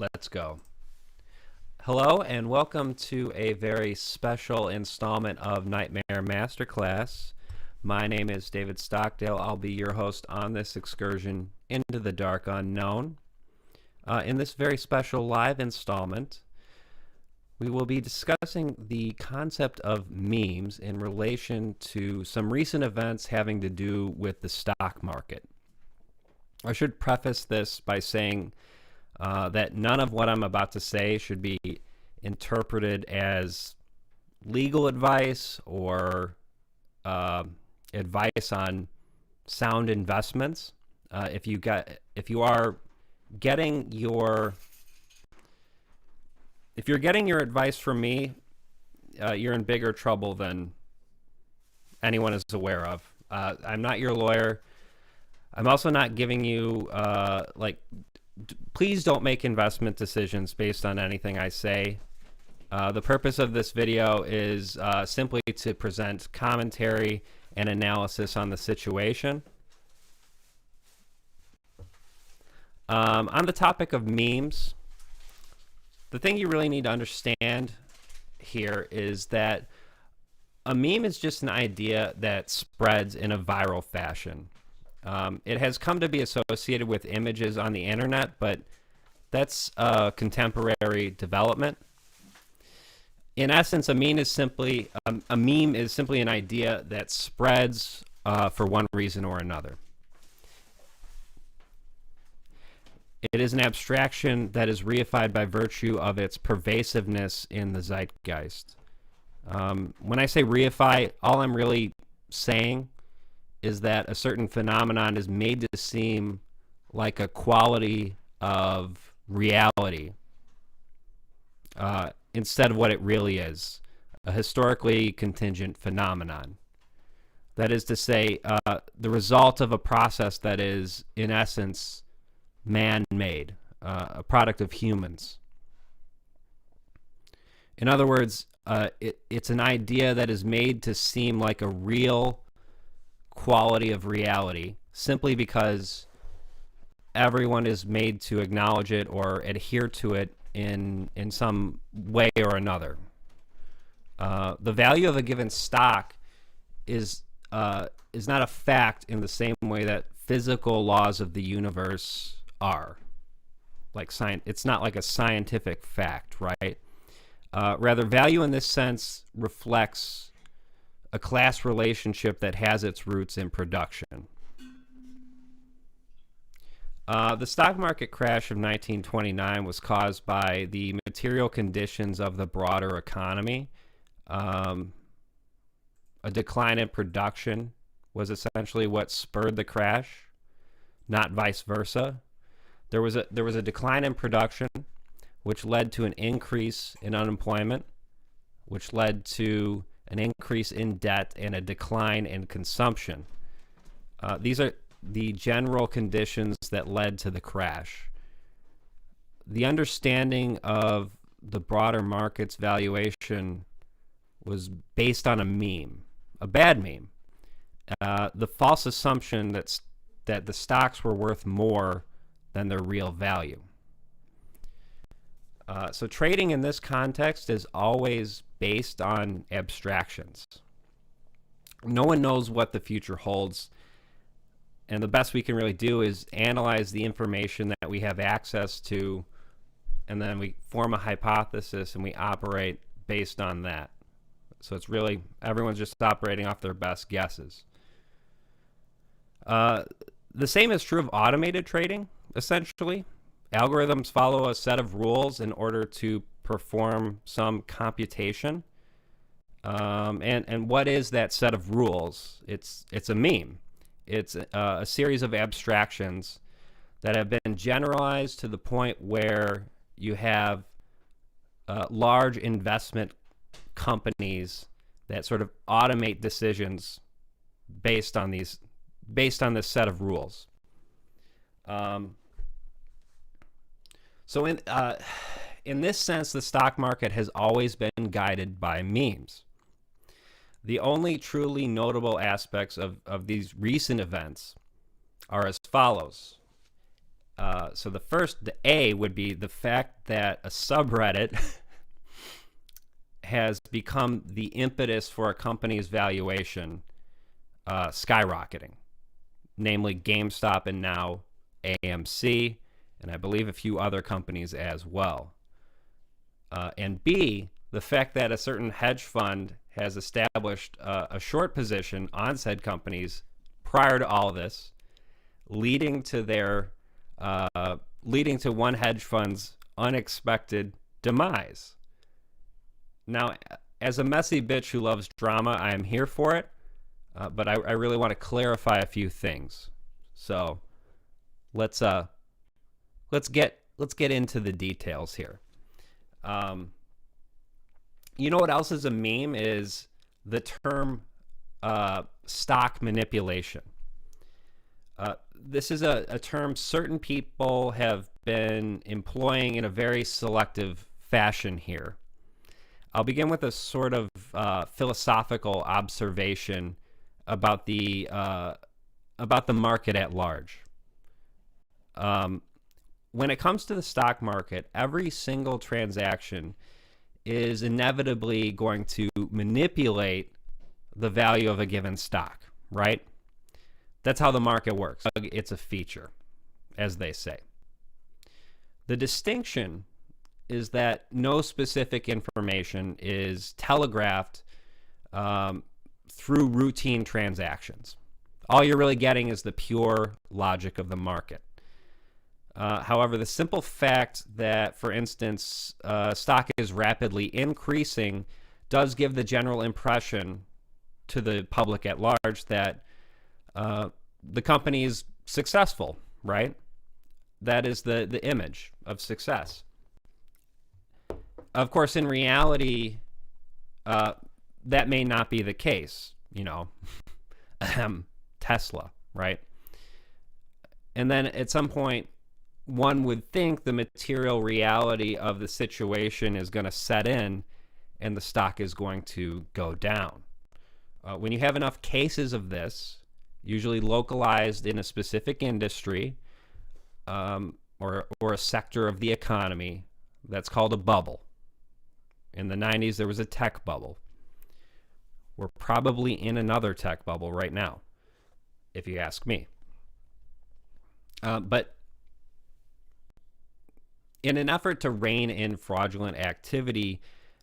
Let's go. Hello and welcome to a very special installment of Nightmare Masterclass. My name is David Stockdale. I'll be your host on this excursion into the dark unknown. In this very special live installment, we will be discussing the concept of memes in relation to some recent events having to do with the stock market. I should preface this by saying that none of what I'm about to say should be interpreted as legal advice or advice on sound investments. If you're getting your advice from me, you're in bigger trouble than anyone is aware of. I'm not your lawyer. I'm also not giving you please don't make investment decisions based on anything I say. The purpose of this video is simply to present commentary and analysis on the situation. On the topic of memes, the thing you really need to understand here is that a meme is just an idea that spreads in a viral fashion. It has come to be associated with images on the internet, but that's a contemporary development. In essence, a meme is simply an idea that spreads for one reason or another. It is an abstraction that is reified by virtue of its pervasiveness in the zeitgeist. When I say reify, all I'm really saying is that a certain phenomenon is made to seem like a quality of reality instead of what it really is, a historically contingent phenomenon. That is to say, the result of a process that is, in essence, man-made, a product of humans. In other words, it's an idea that is made to seem like a real quality of reality simply because everyone is made to acknowledge it or adhere to it in some way or another. The value of a given stock is not a fact in the same way that physical laws of the universe are. It's not like a scientific fact, right? Rather, value in this sense reflects a class relationship that has its roots in production. The stock market crash of 1929 was caused by the material conditions of the broader economy. A decline in production was essentially what spurred the crash, not vice versa. There was a decline in production, which led to an increase in unemployment, which led to an increase in debt and a decline in consumption. These are the general conditions that led to the crash. The understanding of the broader market's valuation was based on a meme, a bad meme. The false assumption that the stocks were worth more than their real value. So trading in this context is always based on abstractions. No one knows what the future holds, and the best we can really do is analyze the information that we have access to, and then we form a hypothesis and we operate based on that. So it's really, everyone's just operating off their best guesses. The same is true of automated trading, essentially. Algorithms follow a set of rules in order to perform some computation. And what is that set of rules? It's a meme. It's a series of abstractions that have been generalized to the point where you have large investment companies that sort of automate decisions based on this set of rules. So in this sense, the stock market has always been guided by memes. The only truly notable aspects of these recent events are as follows. So the A would be the fact that a subreddit has become the impetus for a company's valuation skyrocketing, namely GameStop and now AMC, and I believe a few other companies as well. And B, the fact that a certain hedge fund has established a short position on said companies prior to all this, leading to one hedge fund's unexpected demise. Now, as a messy bitch who loves drama, I am here for it, but I really want to clarify a few things. So let's get into the details here. You know what else is a meme is the term stock manipulation. This is a term certain people have been employing in a very selective fashion here. I'll begin with a sort of philosophical observation about the market at large. When it comes to the stock market, every single transaction is inevitably going to manipulate the value of a given stock, right? That's how the market works. It's a feature, as they say. The distinction is that no specific information is telegraphed through routine transactions. All you're really getting is the pure logic of the market. However, the simple fact that, for instance, stock is rapidly increasing does give the general impression to the public at large that the company is successful, right? That is the image of success. Of course, in reality, that may not be the case, you know, Tesla, right? And then at some point, one would think the material reality of the situation is going to set in and the stock is going to go down. When you have enough cases of this, usually localized in a specific industry or a sector of the economy, that's called a bubble. In the 90s, there was a tech bubble. We're probably in another tech bubble right now, if you ask me. But in an effort to rein in fraudulent activity,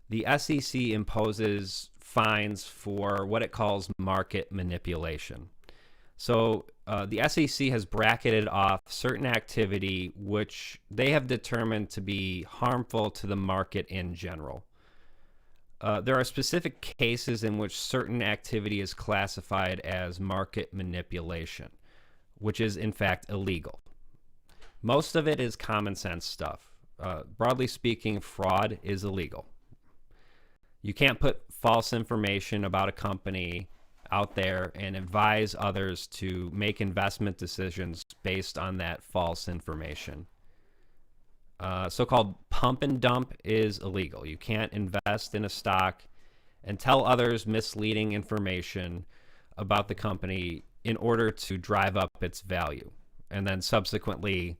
the SEC imposes fines for what it calls market manipulation. So the SEC has bracketed off certain activity which they have determined to be harmful to the market in general. There are specific cases in which certain activity is classified as market manipulation, which is in fact illegal. Most of it is common sense stuff. Broadly speaking, fraud is illegal. You can't put false information about a company out there and advise others to make investment decisions based on that false information. So-called pump and dump is illegal. You can't invest in a stock and tell others misleading information about the company in order to drive up its value, and then subsequently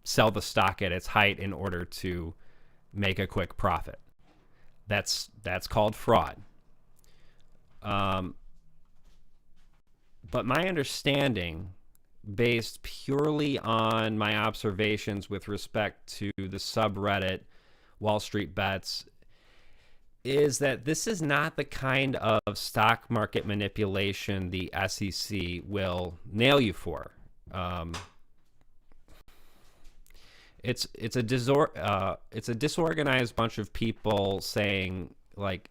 sell the stock at its height in order to make a quick profit. That's called fraud. But my understanding, based purely on my observations with respect to the subreddit Wall Street Bets, is that this is not the kind of stock market manipulation the SEC will nail you for. It's a disorganized bunch of people saying, like,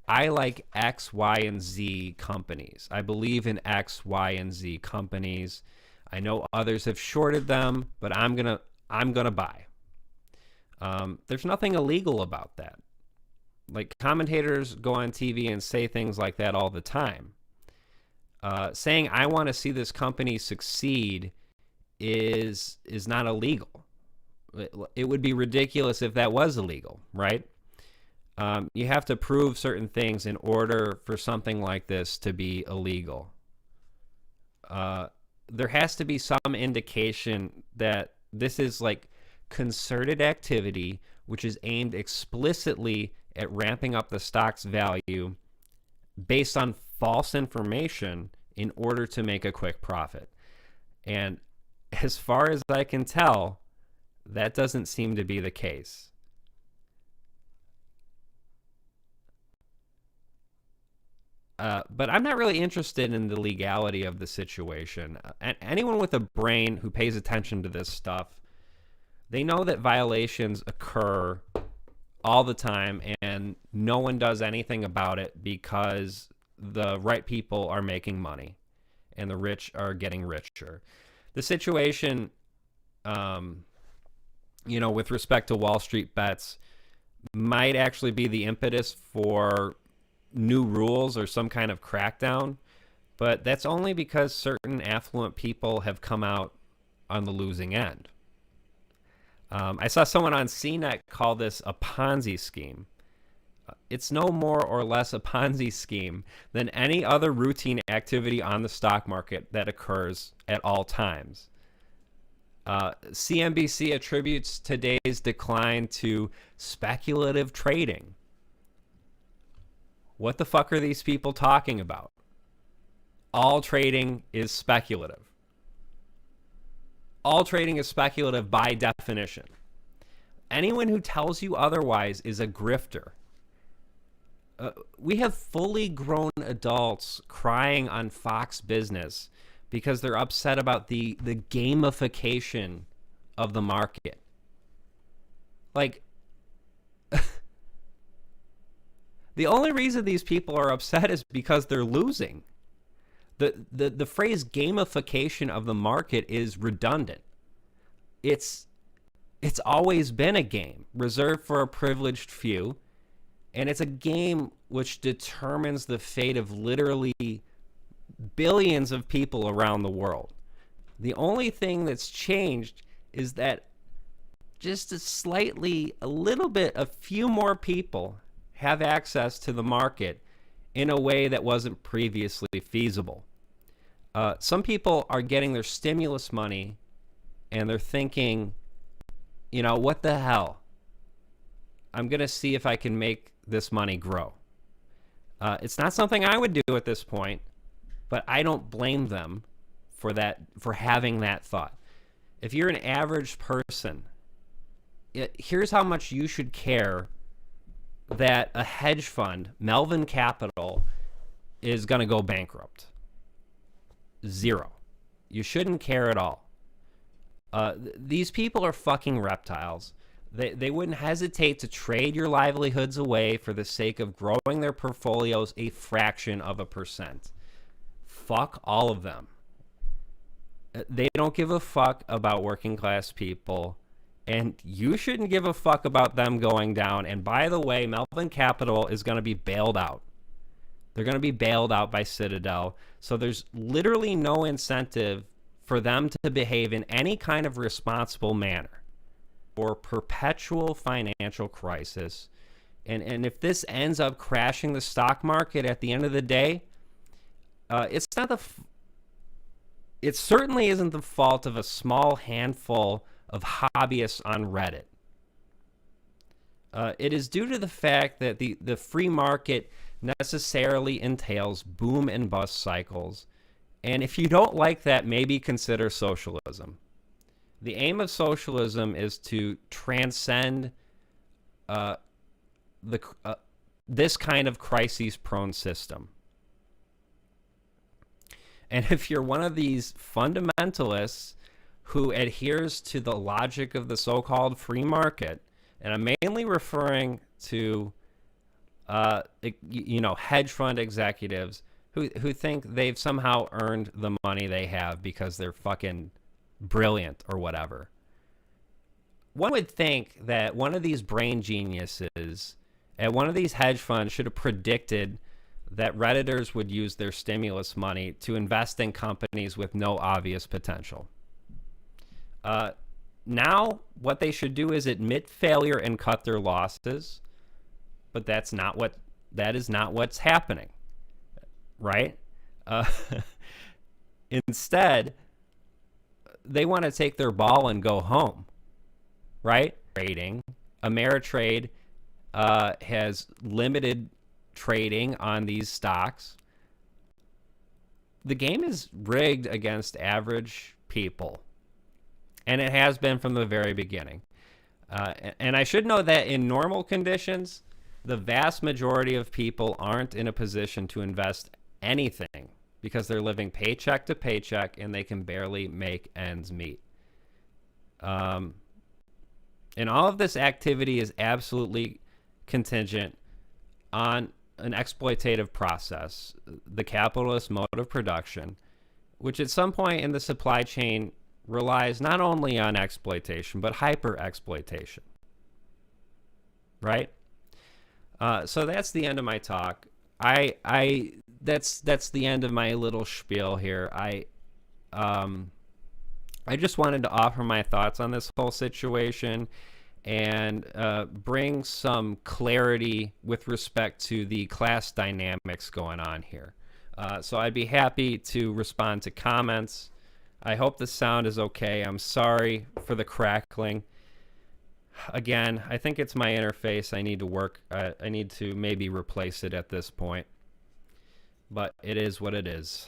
I like X, Y, and Z companies. I believe in X, Y, and Z companies. I know others have shorted them, but I'm gonna buy. There's nothing illegal about that. Like, commentators go on TV and say things like that all the time. Saying I want to see this company succeed is not illegal. It would be ridiculous if that was illegal, right? You have to prove certain things in order for something like this to be illegal. There has to be some indication that this is like concerted activity which is aimed explicitly at ramping up the stock's value based on false information in order to make a quick profit. And as far as I can tell, that doesn't seem to be the case. But I'm not really interested in the legality of the situation. Anyone with a brain who pays attention to this stuff, they know that violations occur all the time and no one does anything about it because the right people are making money and the rich are getting richer. The situation, with respect to Wall Street bets might actually be the impetus for new rules or some kind of crackdown, but that's only because certain affluent people have come out on the losing end. I saw someone on CNET call this a Ponzi scheme. It's no more or less a Ponzi scheme than any other routine activity on the stock market that occurs at all times. CNBC attributes today's decline to speculative trading. What the fuck are these people talking about? All trading is speculative. All trading is speculative by definition. Anyone who tells you otherwise is a grifter. We have fully grown adults crying on Fox Business because they're upset about the gamification of the market. Like, the only reason these people are upset is because they're losing. The phrase gamification of the market is redundant. It's always been a game reserved for a privileged few, and it's a game which determines the fate of literally billions of people around the world. The only thing that's changed is that just a few more people have access to the market in a way that wasn't previously feasible. Some people are getting their stimulus money and they're thinking, what the hell? I'm going to see if I can make this money grow. It's not something I would do at this point, but I don't blame them for having that thought. If you're an average person, here's how much you should care that a hedge fund, Melvin Capital, is going to go bankrupt. 0. You shouldn't care at all. These people are fucking reptiles. They wouldn't hesitate to trade your livelihoods away for the sake of growing their portfolios a fraction of a percent. Fuck all of them. They don't give a fuck about working class people, and you shouldn't give a fuck about them going down. And by the way, Melvin Capital is going to be bailed out. They're going to be bailed out by Citadel. So there's literally no incentive for them to behave in any kind of responsible manner or perpetual financial crisis. And if this ends up crashing the stock market at the end of the day, it certainly isn't the fault of a small handful of hobbyists on Reddit. It is due to the fact that the free market necessarily entails boom and bust cycles. And if you don't like that, maybe consider socialism. The aim of socialism is to transcend this kind of crisis-prone system. And if you're one of these fundamentalists who adheres to the logic of the so-called free market, and I'm mainly referring to hedge fund executives who think they've somehow earned the money they have because they're fucking brilliant or whatever. One would think that one of these brain geniuses at one of these hedge funds should have predicted that Redditors would use their stimulus money to invest in companies with no obvious potential. Now, what they should do is admit failure and cut their losses, but that is not what's happening, right? Instead, they want to take their ball and go home, right? Trading. Ameritrade has limited trading on these stocks. The game is rigged against average people, and it has been from the very beginning. And I should know that in normal conditions, the vast majority of people aren't in a position to invest anything because they're living paycheck to paycheck and they can barely make ends meet. And all of this activity is absolutely contingent on an exploitative process, the capitalist mode of production, which at some point in the supply chain relies not only on exploitation, but hyper exploitation. Right? So that's the end of my talk. That's the end of my little spiel here. I just wanted to offer my thoughts on this whole situation and bring some clarity with respect to the class dynamics going on here. So I'd be happy to respond to comments. I hope the sound is okay. I'm sorry for the crackling. Again, I think it's my interface. I need to work. I need to maybe replace it at this point. But it is what it is.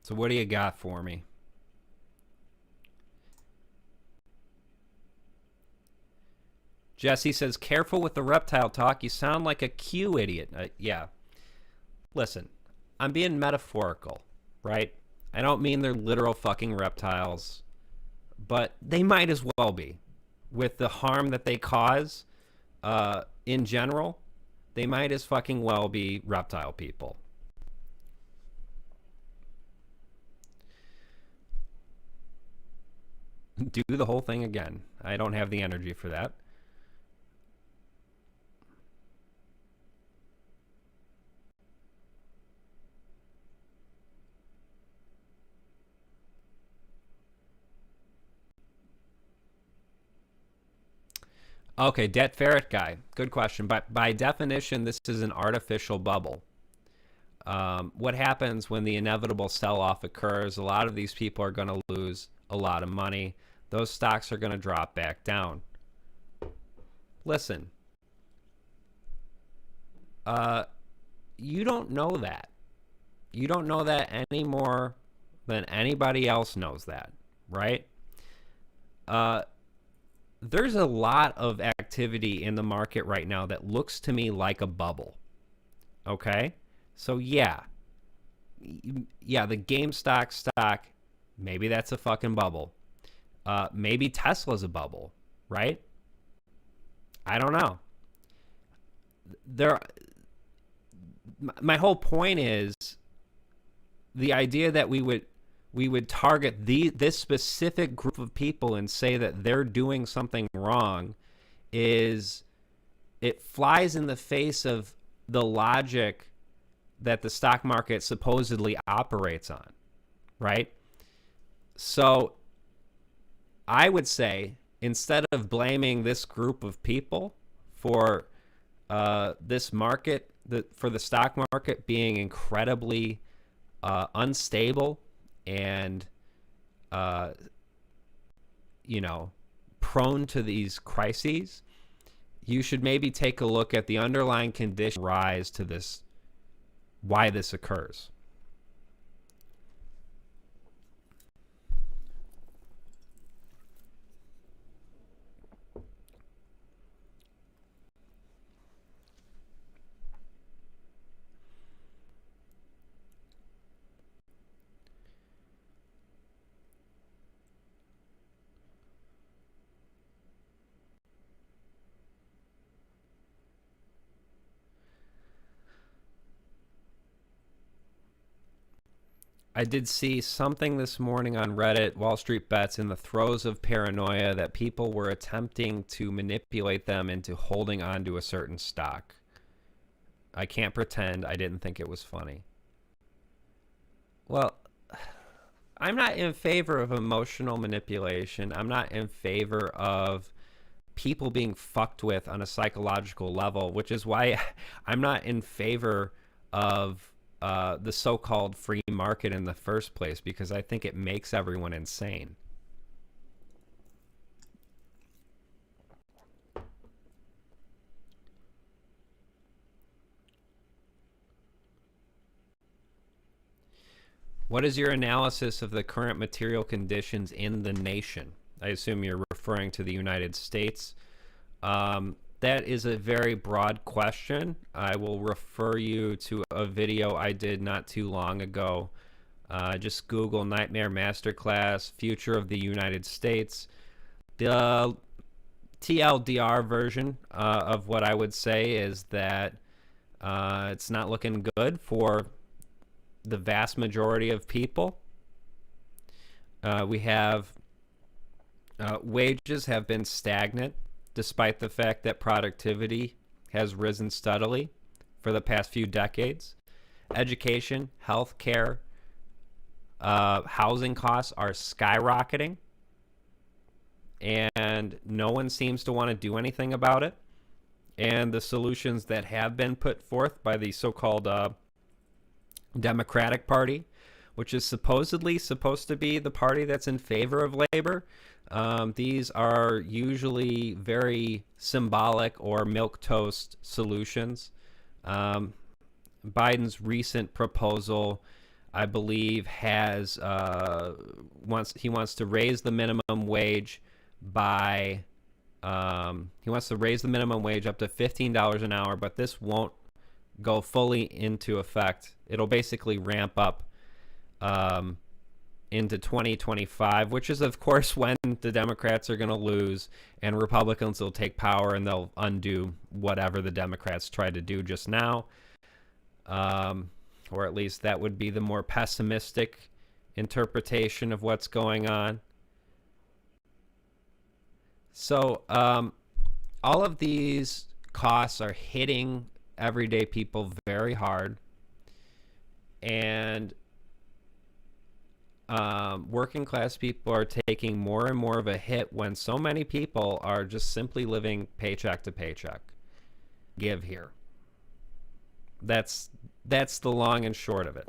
So what do you got for me? Jesse says, careful with the reptile talk. You sound like a Q idiot. Yeah. Listen, I'm being metaphorical, right? I don't mean they're literal fucking reptiles, but they might as well be. With the harm that they cause in general, they might as fucking well be reptile people. Do the whole thing again. I don't have the energy for that. Okay, Debt Ferret guy. Good question. But by definition, this is an artificial bubble. What happens when the inevitable sell-off occurs? A lot of these people are going to lose a lot of money. Those stocks are going to drop back down. Listen, you don't know that. You don't know that any more than anybody else knows that, right? There's a lot of activity in the market right now that looks to me like a bubble. Okay? So yeah, the GameStop stock, maybe that's a fucking bubble. Maybe Tesla's a bubble, right? I don't know. My whole point is the idea that we would target this specific group of people and say that they're doing something wrong it flies in the face of the logic that the stock market supposedly operates on, right? So I would say, instead of blaming this group of people for this market, for the stock market being incredibly unstable and prone to these crises, you should maybe take a look at the underlying condition rise to this, why this occurs. I did see something this morning on Reddit, Wall Street Bets, in the throes of paranoia, that people were attempting to manipulate them into holding on to a certain stock. I can't pretend I didn't think it was funny. Well, I'm not in favor of emotional manipulation. I'm not in favor of people being fucked with on a psychological level, which is why I'm not in favor of the so-called free market in the first place, because I think it makes everyone insane. What is your analysis of the current material conditions in the nation? I assume you're referring to the United States. That is a very broad question. I will refer you to a video I did not too long ago. Just Google Nightmare Masterclass, Future of the United States. The TLDR version of what I would say is that it's not looking good for the vast majority of people. We have wages have been stagnant despite the fact that productivity has risen steadily for the past few decades. Education, healthcare, housing costs are skyrocketing, and no one seems to want to do anything about it. And the solutions that have been put forth by the so-called Democratic Party, which is supposedly supposed to be the party that's in favor of labor, these are usually very symbolic or milquetoast solutions. Biden's recent proposal, I believe, has he wants to raise the minimum wage by he wants to raise the minimum wage up to $15 an hour, but this won't go fully into effect. It'll basically ramp up into 2025, which is, of course, when the Democrats are going to lose and Republicans will take power and they'll undo whatever the Democrats tried to do just now. Or at least that would be the more pessimistic interpretation of what's going on. So all of these costs are hitting everyday people very hard. And working class people are taking more and more of a hit when so many people are just simply living paycheck to paycheck. Give here. That's the long and short of it.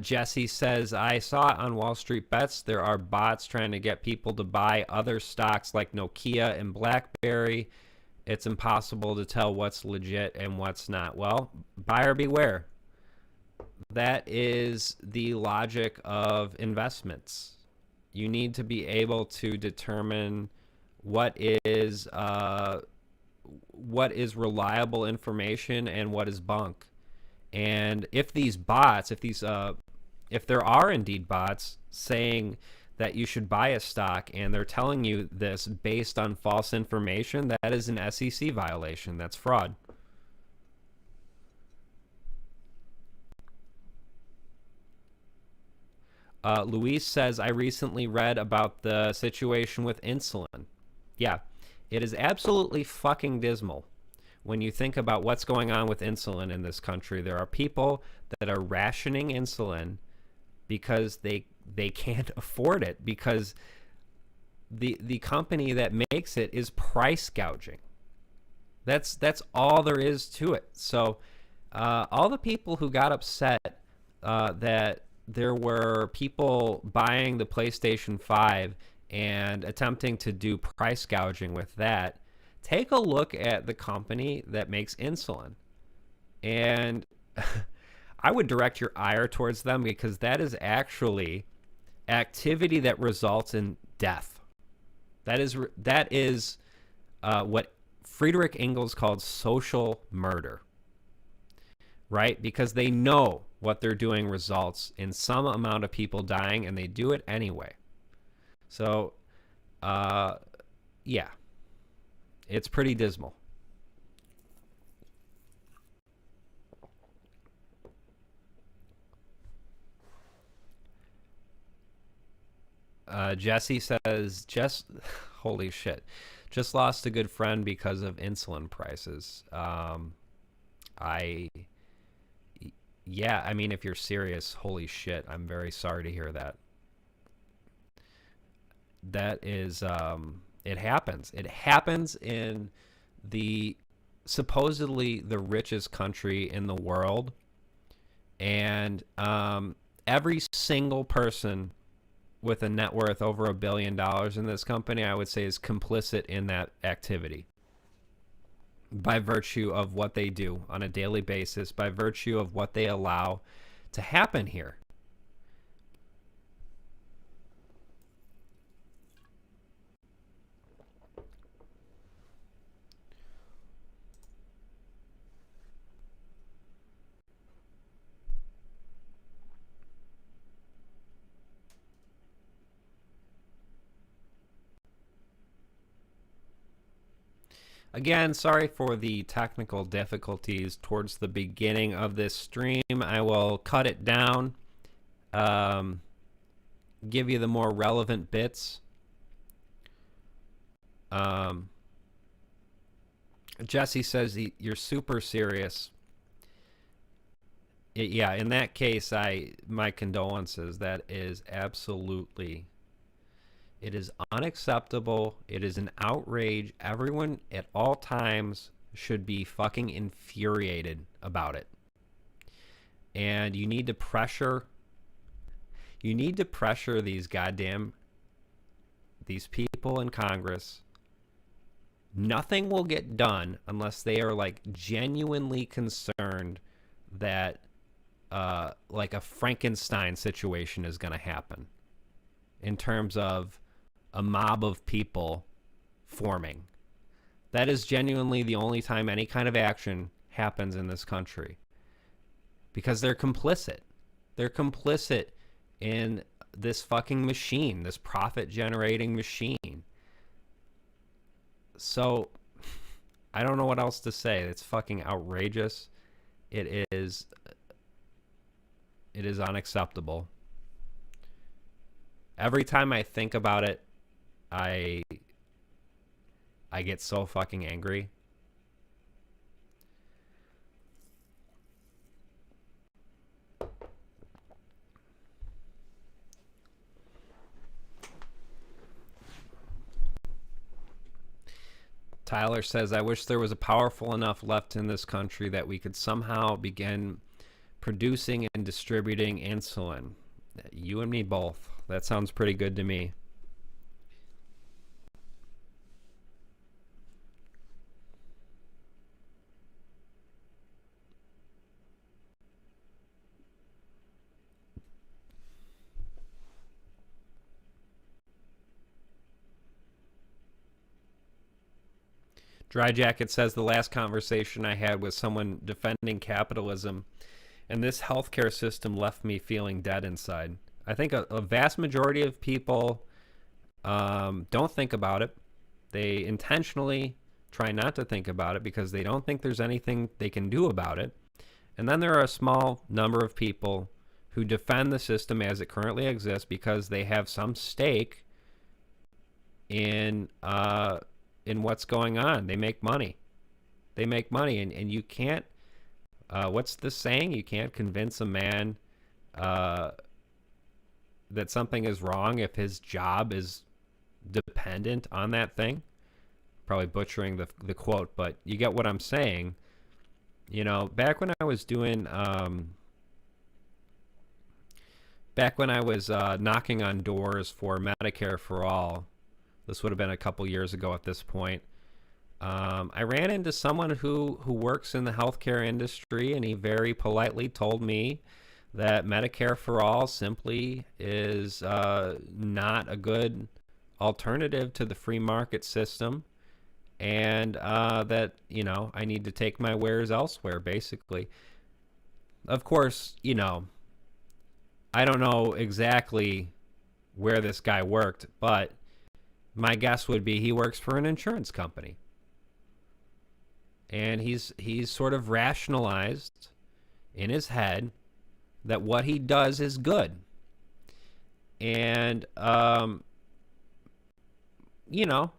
Jesse says, I saw it on Wall Street Bets. There are bots trying to get people to buy other stocks like Nokia and BlackBerry. It's impossible to tell what's legit and what's not. Well, buyer beware. That is the logic of investments. You need to be able to determine what is reliable information and what is bunk. And if these bots, if there are indeed bots saying that you should buy a stock and they're telling you this based on false information, that is an SEC violation. That's fraud. Luis says, I recently read about the situation with insulin. Yeah, it is absolutely fucking dismal. When you think about what's going on with insulin in this country, there are people that are rationing insulin because they can't afford it, because the company that makes it is price gouging. That's all there is to it. So all the people who got upset that there were people buying the PlayStation 5 and attempting to do price gouging with that, take a look at the company that makes insulin. And I would direct your ire towards them, because that is actually activity that results in death. That is what Friedrich Engels called social murder, right? Because they know what they're doing results in some amount of people dying, and they do it anyway. So, yeah. It's pretty dismal. Jesse says, just holy shit, just lost a good friend because of insulin prices. I Yeah, I mean, if you're serious, holy shit, I'm very sorry to hear that. That is, it happens. It happens in the supposedly the richest country in the world, and every single person with a net worth over $1 billion in this company, I would say, is complicit in that activity by virtue of what they do on a daily basis, by virtue of what they allow to happen here. Again, sorry for the technical difficulties towards the beginning of this stream. I will cut it down, give you the more relevant bits. Jesse says you're super serious. Yeah, in that case, my condolences. That is absolutely... It is unacceptable. It is an outrage. Everyone at all times should be fucking infuriated about it. And you need to pressure these people in Congress. Nothing will get done unless they are like genuinely concerned that like a Frankenstein situation is going to happen in terms of a mob of people forming. That is genuinely the only time any kind of action happens in this country, because they're complicit. They're complicit in this fucking machine, this profit-generating machine. So I don't know what else to say. It's fucking outrageous. It is unacceptable. Every time I think about it, I get so fucking angry. Tyler says, I wish there was a powerful enough left in this country that we could somehow begin producing and distributing insulin. You and me both. That sounds pretty good to me. Dry Jacket says, the last conversation I had with someone defending capitalism, and this healthcare system left me feeling dead inside. I think a vast majority of people don't think about it. They intentionally try not to think about it because they don't think there's anything they can do about it. And then there are a small number of people who defend the system as it currently exists because they have some stake in what's going on. They make money. And you can't, what's the saying? You can't convince a man that something is wrong if his job is dependent on that thing. Probably butchering the quote, but you get what I'm saying. You know, back when I was doing, knocking on doors for Medicare for All, this would have been a couple years ago at this point, I ran into someone who works in the healthcare industry, and he very politely told me that Medicare for All simply is not a good alternative to the free market system, and that, you know, I need to take my wares elsewhere, basically. Of course, you know, I don't know exactly where this guy worked, but my guess would be he works for an insurance company. And he's sort of rationalized in his head that what he does is good. And, you know,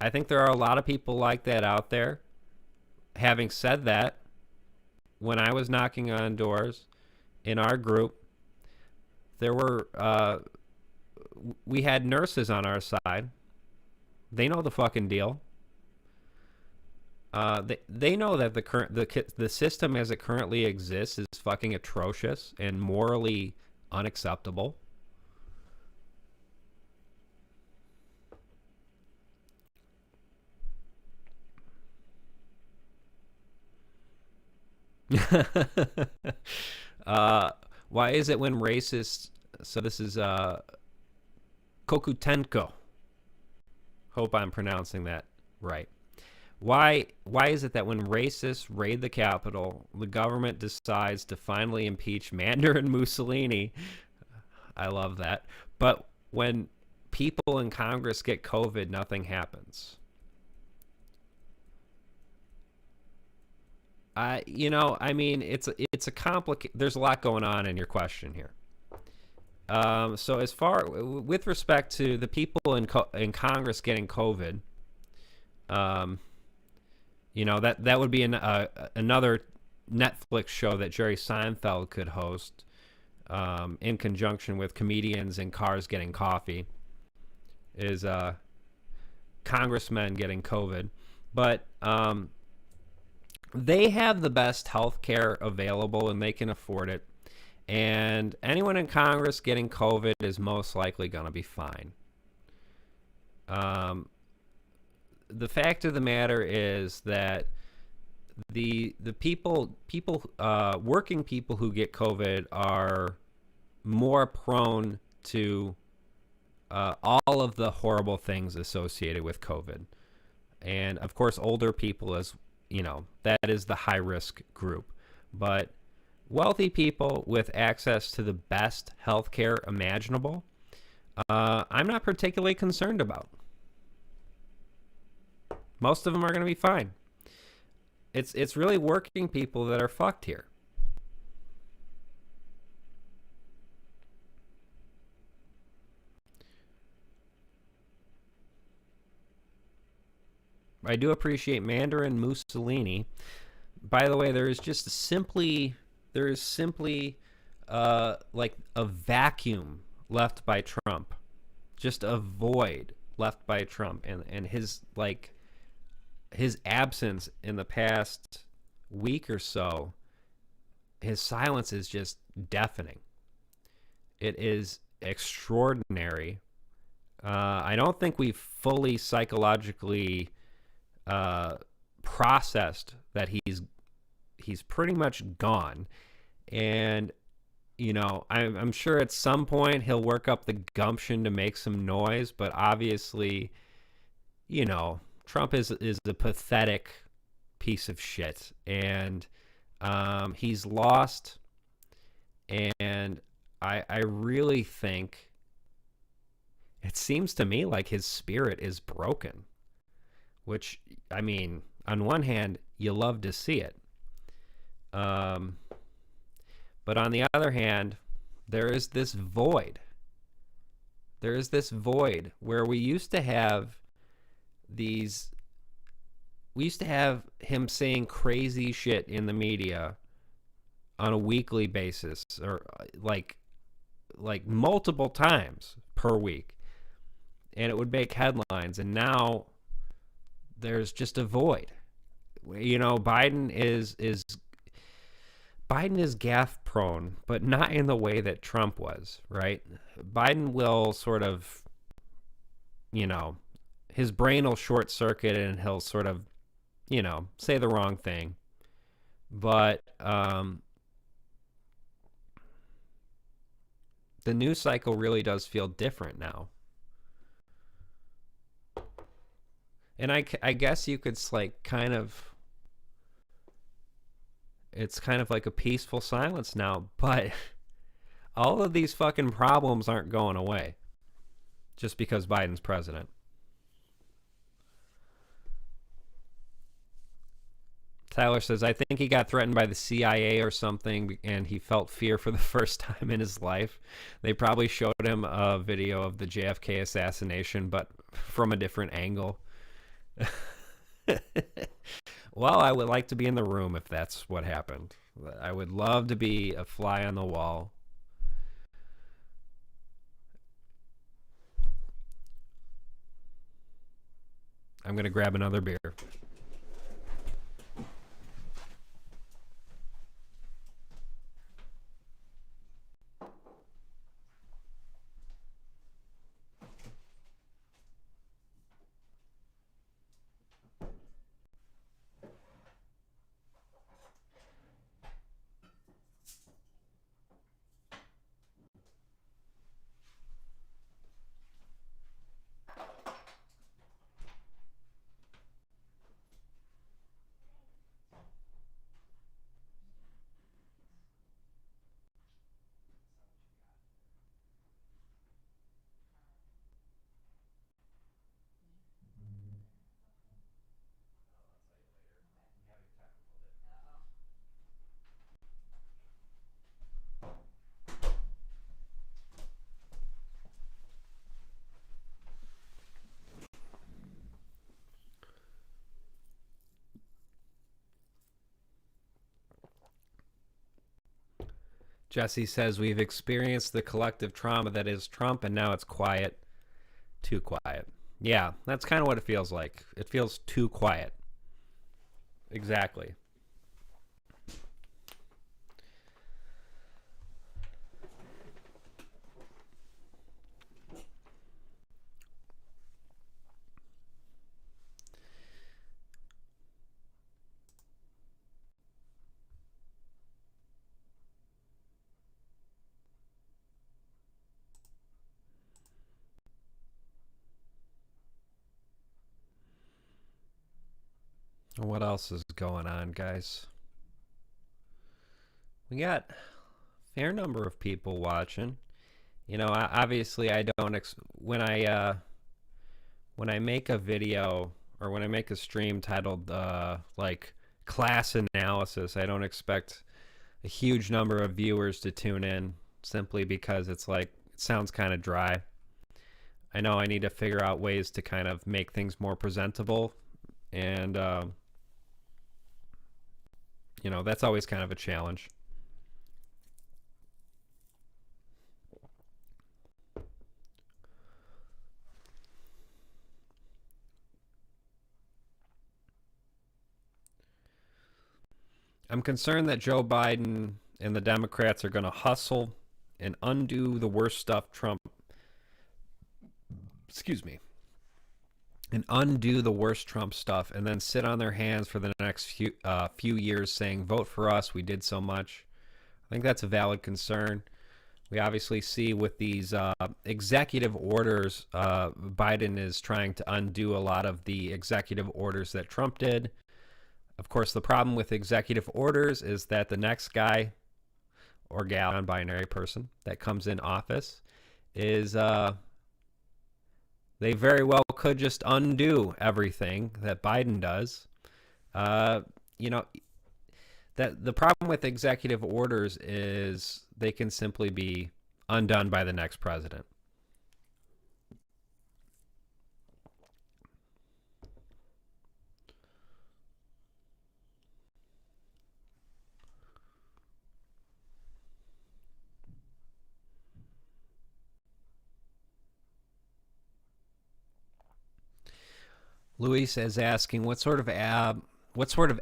I think there are a lot of people like that out there. Having said that, when I was knocking on doors in our group, there were, we had nurses on our side. They know the fucking deal. They know that the system as it currently exists is fucking atrocious and morally unacceptable. Why is it when racists? So this is Kokutenko. Hope I'm pronouncing that right. Why is it that when racists raid the Capitol, the government decides to finally impeach Mandarin Mussolini? I love that. But when people in Congress get COVID, nothing happens. I mean, it's a complicated. There's a lot going on in your question here. So as far with respect to the people in Congress getting COVID, that would be another Netflix show that Jerry Seinfeld could host, in conjunction with comedians in cars getting coffee, is congressmen getting COVID. But they have the best health care available and they can afford it. And anyone in Congress getting COVID is most likely going to be fine. The fact of the matter is that the working people who get COVID are more prone to all of the horrible things associated with COVID. And of course, older people, as that is the high risk group. But wealthy people with access to the best healthcare imaginable, I'm not particularly concerned about. Most of them are going to be fine. It's really working people that are fucked here. I do appreciate Mandarin Mussolini. By the way, there is simply like a vacuum left by Trump, just a void left by Trump, and his absence in the past week or so, his silence is just deafening. It is extraordinary. I don't think we've fully psychologically processed that he's pretty much gone. And I'm sure at some point he'll work up the gumption to make some noise, but obviously Trump is a pathetic piece of shit, and he's lost. And I really think it seems to me like his spirit is broken, which, I mean, on one hand, you love to see it. But on the other hand, there is this void. There is this void where we used to have him saying crazy shit in the media on a weekly basis, or like multiple times per week, and it would make headlines. And now there's just a void. Biden is gaffe prone, but not in the way that Trump was, right? Biden will sort of, his brain will short circuit and he'll sort of, say the wrong thing. But the news cycle really does feel different now. And I guess you could it's kind of like a peaceful silence now, but all of these fucking problems aren't going away just because Biden's president. Tyler says, I think he got threatened by the CIA or something, and he felt fear for the first time in his life. They probably showed him a video of the JFK assassination, but from a different angle. Well, I would like to be in the room if that's what happened. I would love to be a fly on the wall. I'm going to grab another beer. Jesse says, we've experienced the collective trauma that is Trump, and now it's quiet. Too quiet. Yeah, that's kind of what it feels like. It feels too quiet. Exactly. What else is going on, guys? We got a fair number of people watching. You know, obviously, I don't when I make a video or when I make a stream titled like class analysis, I don't expect a huge number of viewers to tune in, simply because it's like it sounds kind of dry. I know I need to figure out ways to kind of make things more presentable, and you know, that's always kind of a challenge. I'm concerned that Joe Biden and the Democrats are going to hustle and undo the worst stuff Trump, and undo the worst Trump stuff, and then sit on their hands for the next few years saying, vote for us, we did so much. I think that's a valid concern. We obviously see with these executive orders, Biden is trying to undo a lot of the executive orders that Trump did. Of course, the problem with executive orders is that the next guy or gal, non-binary person that comes in office is they very well could just undo everything that Biden does. You know, that the problem with executive orders is they can simply be undone by the next president. Luis is asking, what sort of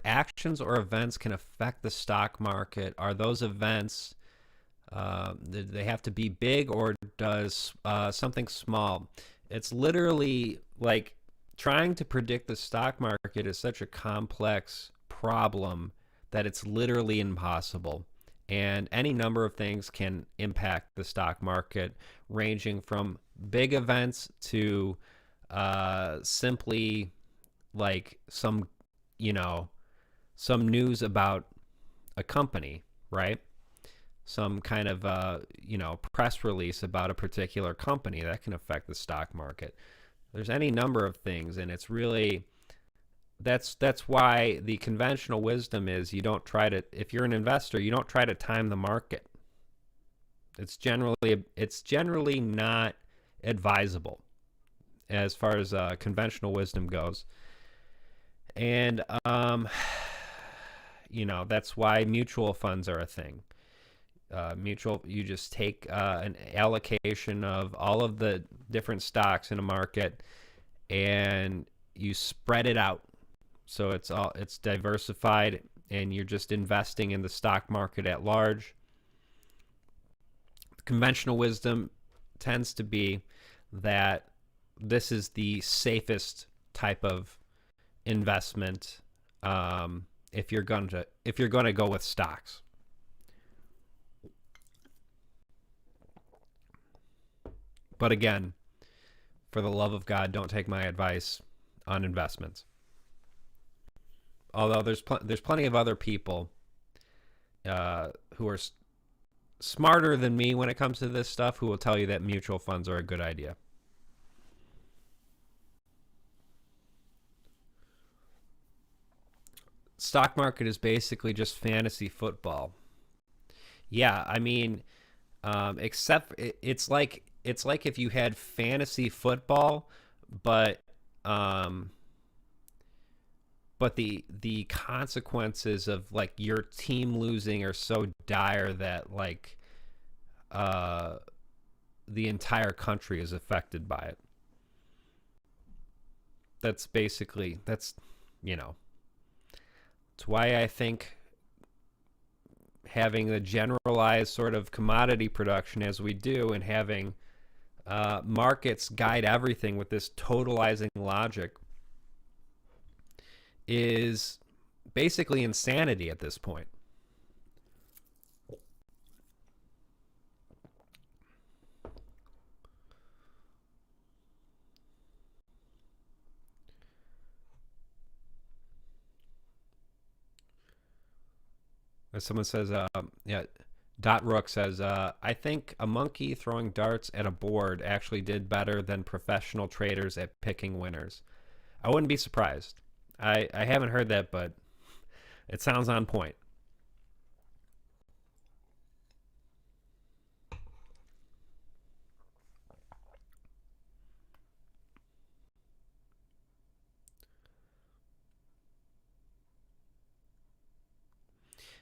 actions or events can affect the stock market? Are those events, they have to be big, or does something small? It's literally like trying to predict the stock market is such a complex problem that it's literally impossible. And any number of things can impact the stock market, ranging from big events to simply like some news about a company, right? Some kind of press release about a particular company that can affect the stock market. There's any number of things, and it's really that's why the conventional wisdom is you don't try to, if you're an investor, you don't try to time the market. It's generally not advisable as far as conventional wisdom goes. And that's why mutual funds are a thing. You just take an allocation of all of the different stocks in a market and you spread it out. So it's diversified, and you're just investing in the stock market at large. Conventional wisdom tends to be that this is the safest type of investment, if you're going to go with stocks. But again, for the love of God, don't take my advice on investments. Although there's plenty of other people who are smarter than me when it comes to this stuff who will tell you that mutual funds are a good idea. Stock market is basically just fantasy football. Yeah, I mean, except it's like if you had fantasy football, but the consequences of like your team losing are so dire that like the entire country is affected by it. That's it's why I think having the generalized sort of commodity production as we do, and having markets guide everything with this totalizing logic, is basically insanity at this point. As someone says, yeah, Dot Rook says, I think a monkey throwing darts at a board actually did better than professional traders at picking winners. I wouldn't be surprised. I haven't heard that, but it sounds on point.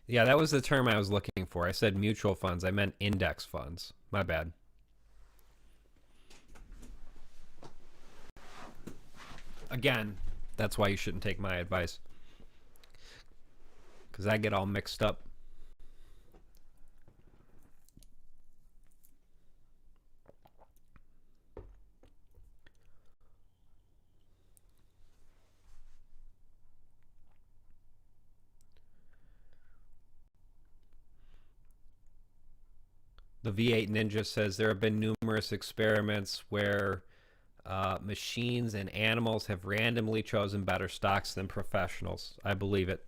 Yeah, that was the term I was looking for. I said mutual funds. I meant index funds. My bad. Again, that's why you shouldn't take my advice, because I get all mixed up. The V8 Ninja says there have been numerous experiments where machines and animals have randomly chosen better stocks than professionals. I believe it.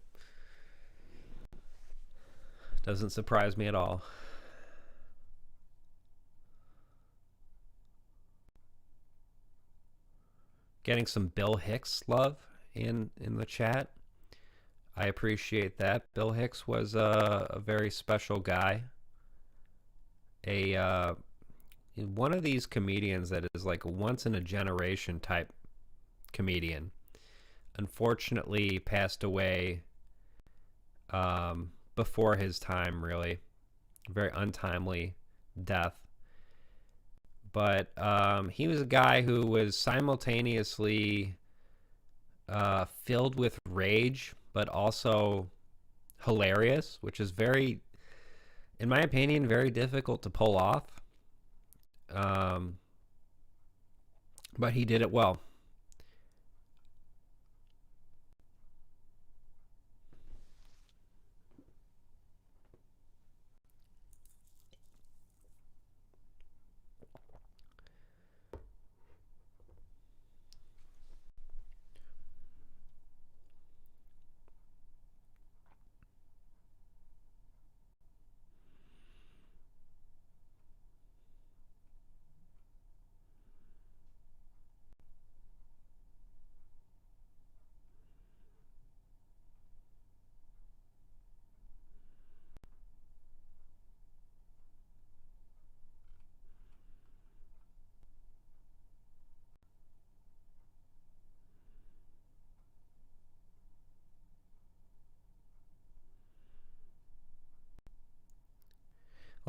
Doesn't surprise me at all. Getting some Bill Hicks love in the chat. I appreciate that. Bill Hicks was a very special guy. One of these comedians that is like a once in a generation type comedian. Unfortunately, passed away before his time, really. Very untimely death. But he was a guy who was simultaneously filled with rage, but also hilarious, which is very, in my opinion, very difficult to pull off. But he did it well.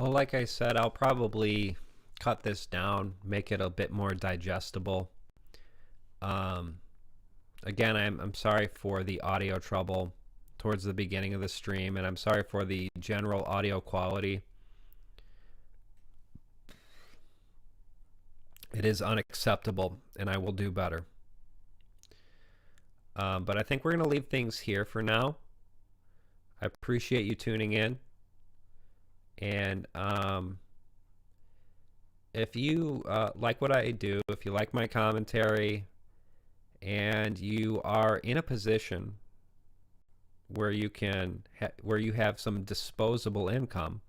Well, like I said, I'll probably cut this down, make it a bit more digestible. Um, Again, I'm sorry for the audio trouble towards the beginning of the stream, and I'm sorry for the general audio quality. It is unacceptable, and I will do better. But I think we're going to leave things here for now. I appreciate you tuning in. And if you like what I do, if you like my commentary, and you are in a position where you can where you have some disposable income,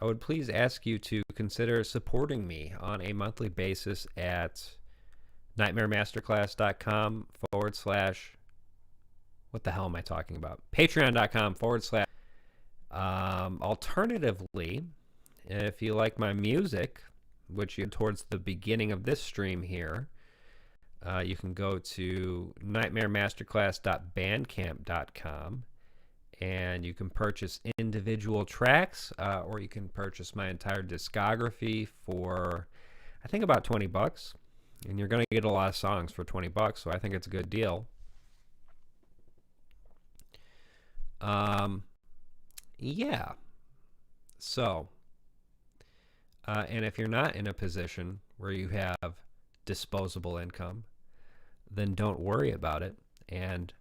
I would please ask you to consider supporting me on a monthly basis at nightmaremasterclass.com / what the hell am I talking about? Patreon.com / alternatively, if you like my music, which you towards the beginning of this stream here, you can go to nightmaremasterclass.bandcamp.com and you can purchase individual tracks, or you can purchase my entire discography for, I think, about $20. And you're going to get a lot of songs for $20, so I think it's a good deal. Yeah. So, and if you're not in a position where you have disposable income, then don't worry about it. And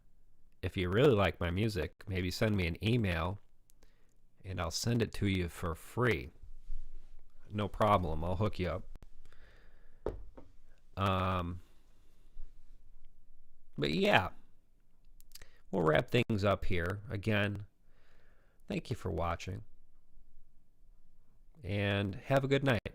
if you really like my music, maybe send me an email and I'll send it to you for free. No problem. I'll hook you up. But yeah, we'll wrap things up here. Again, thank you for watching and have a good night.